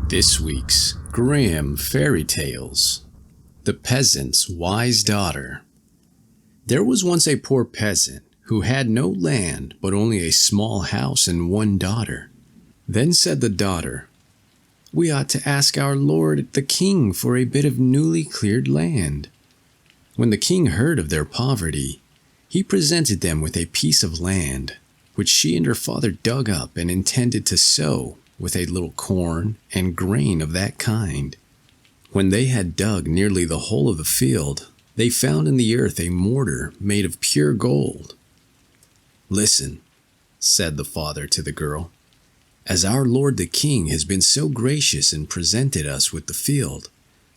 This week's Grimm Fairy Tales. The Peasant's Wise Daughter. There was once a poor peasant who had no land but only a small house and one daughter. Then said the daughter, "We ought to ask our lord the king for a bit of newly cleared land." When the king heard of their poverty, he presented them with a piece of land, which she and her father dug up and intended to sow with a little corn and grain of that kind. When they had dug nearly the whole of the field, they found in the earth a mortar made of pure gold. "Listen," said the father to the girl, "as our lord the king has been so gracious and presented us with the field,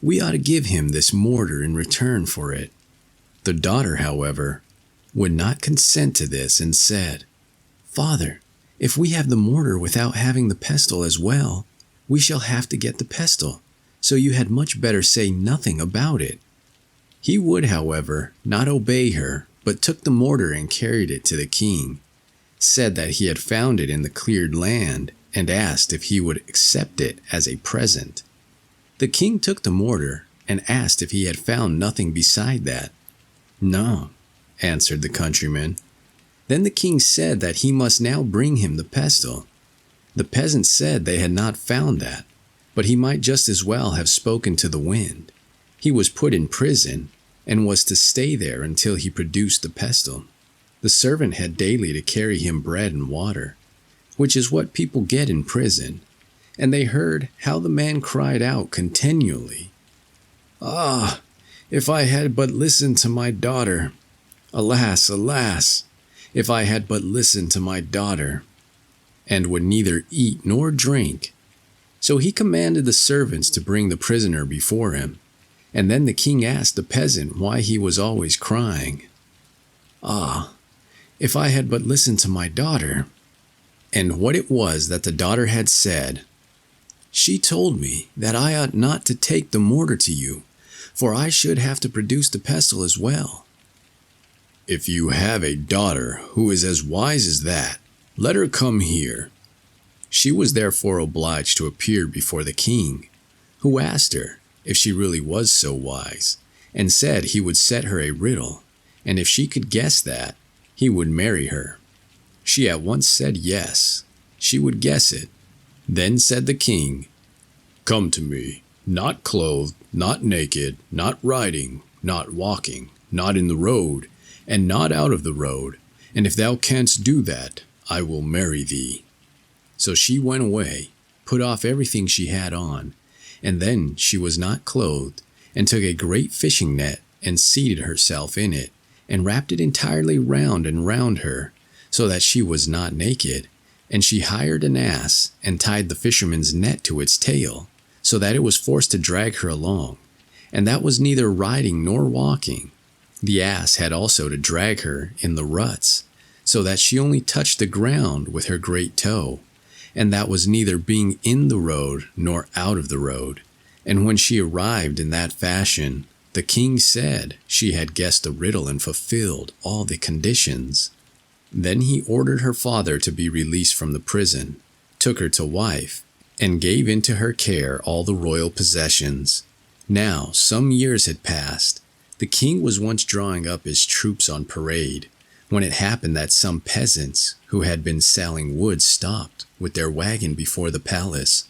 we ought to give him this mortar in return for it." The daughter, however, would not consent to this and said, "Father, if we have the mortar without having the pestle as well, we shall have to get the pestle, so you had much better say nothing about it." He would, however, not obey her, but took the mortar and carried it to the king, said that he had found it in the cleared land, and asked if he would accept it as a present. The king took the mortar and asked if he had found nothing beside that. "No," answered the countryman. Then the king said that he must now bring him the pestle. The peasant said they had not found that, but he might just as well have spoken to the wind. He was put in prison, and was to stay there until he produced the pestle. The servant had daily to carry him bread and water, which is what people get in prison, and they heard how the man cried out continually, "Ah, if I had but listened to my daughter! Alas, alas! If I had but listened to my daughter," and would neither eat nor drink. So he commanded the servants to bring the prisoner before him, and then the king asked the peasant why he was always crying. "Ah, if I had but listened to my daughter," and what it was that the daughter had said. "She told me that I ought not to take the mortar to you, for I should have to produce the pestle as well." "If you have a daughter who is as wise as that, let her come here." She was therefore obliged to appear before the king, who asked her if she really was so wise, and said he would set her a riddle, and if she could guess that, he would marry her. She at once said yes, she would guess it. Then said the king, "Come to me, not clothed, not naked, not riding, not walking, not in the road, and not out of the road, and if thou canst do that, I will marry thee." So she went away, put off everything she had on, and then she was not clothed, and took a great fishing net, and seated herself in it, and wrapped it entirely round and round her, so that she was not naked, and she hired an ass, and tied the fisherman's net to its tail, so that it was forced to drag her along, and that was neither riding nor walking. The ass had also to drag her in the ruts, so that she only touched the ground with her great toe, and that was neither being in the road nor out of the road. And when she arrived in that fashion, the king said she had guessed the riddle and fulfilled all the conditions. Then he ordered her father to be released from the prison, took her to wife, and gave into her care all the royal possessions. Now some years had passed. The king was once drawing up his troops on parade, when it happened that some peasants who had been selling wood stopped with their wagon before the palace.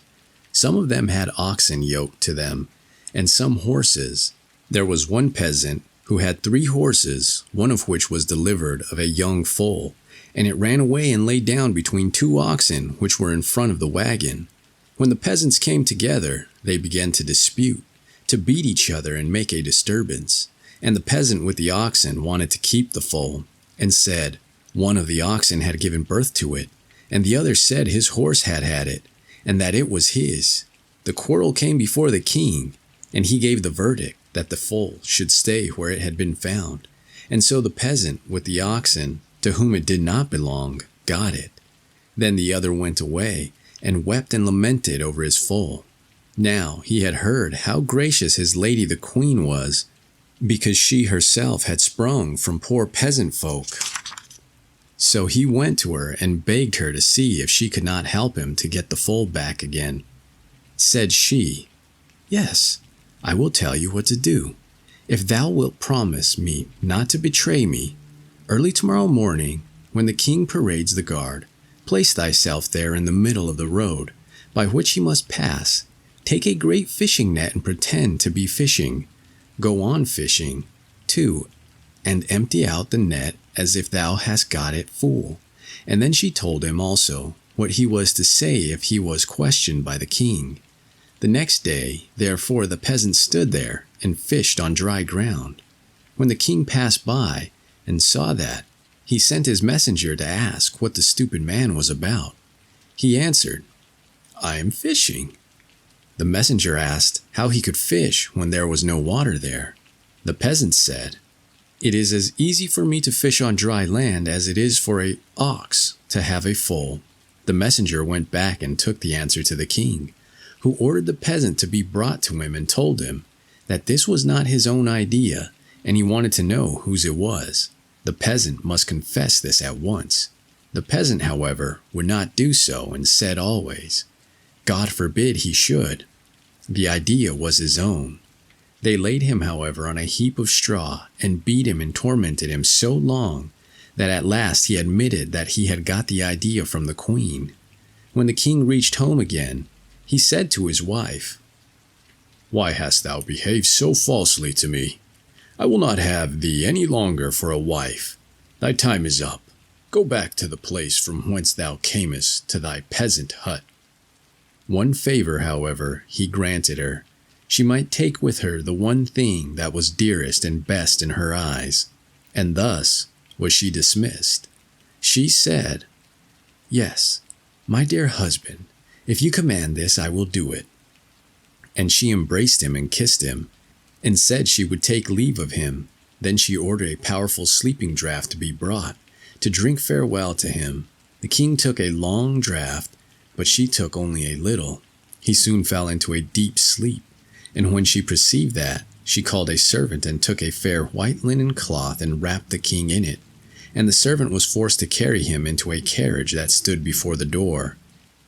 Some of them had oxen yoked to them, and some horses. There was one peasant who had 3 horses, one of which was delivered of a young foal, and it ran away and lay down between 2 oxen which were in front of the wagon. When the peasants came together, they began to dispute, to beat each other and make a disturbance. And the peasant with the oxen wanted to keep the foal, and said one of the oxen had given birth to it, and the other said his horse had had it, and that it was his. The quarrel came before the king, and he gave the verdict that the foal should stay where it had been found. And so the peasant with the oxen, to whom it did not belong, got it. Then the other went away, and wept and lamented over his foal. Now he had heard how gracious his lady the queen was, because she herself had sprung from poor peasant folk. So he went to her and begged her to see if she could not help him to get the foal back again. Said she, "Yes, I will tell you what to do. If thou wilt promise me not to betray me, early tomorrow morning, when the king parades the guard, place thyself there in the middle of the road, by which he must pass. Take a great fishing net and pretend to be fishing. Go on fishing, too, and empty out the net as if thou hast got it full." And then she told him also what he was to say if he was questioned by the king. The next day, therefore, the peasant stood there and fished on dry ground. When the king passed by and saw that, he sent his messenger to ask what the stupid man was about. He answered, "I am fishing." The messenger asked how he could fish when there was no water there. The peasant said, "It is as easy for me to fish on dry land as it is for an ox to have a foal." The messenger went back and took the answer to the king, who ordered the peasant to be brought to him and told him that this was not his own idea, and he wanted to know whose it was. The peasant must confess this at once. The peasant, however, would not do so and said always, "God forbid he should." The idea was his own. They laid him, however, on a heap of straw and beat him and tormented him so long that at last he admitted that he had got the idea from the queen. When the king reached home again, he said to his wife, "Why hast thou behaved so falsely to me? I will not have thee any longer for a wife. Thy time is up. Go back to the place from whence thou camest, to thy peasant hut." One favor, however, he granted her. She might take with her the one thing that was dearest and best in her eyes, and thus was she dismissed. She said, "Yes, my dear husband, if you command this, I will do it." And she embraced him and kissed him, and said she would take leave of him. Then she ordered a powerful sleeping draught to be brought, to drink farewell to him. The king took a long draught, but she took only a little. He soon fell into a deep sleep, and when she perceived that, she called a servant and took a fair white linen cloth and wrapped the king in it. And the servant was forced to carry him into a carriage that stood before the door.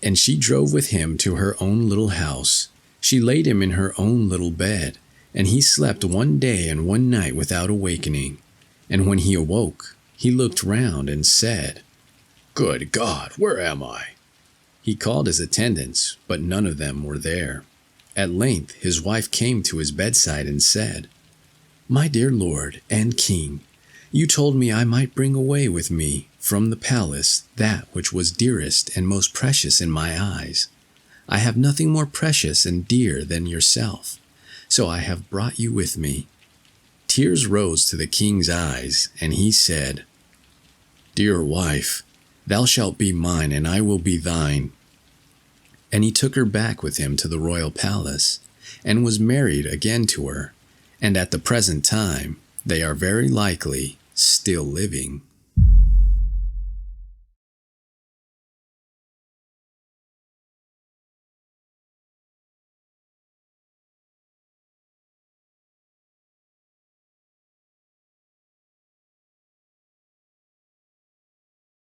And she drove with him to her own little house. She laid him in her own little bed, and he slept 1 day and 1 night without awakening. And when he awoke, he looked round and said, "Good God, where am I?" He called his attendants, but none of them were there. At length his wife came to his bedside and said, "My dear lord and king, you told me I might bring away with me from the palace that which was dearest and most precious in my eyes. I have nothing more precious and dear than yourself, so I have brought you with me." Tears rose to the king's eyes, and he said, "Dear wife, thou shalt be mine, and I will be thine." And he took her back with him to the royal palace, and was married again to her, and at the present time they are very likely still living.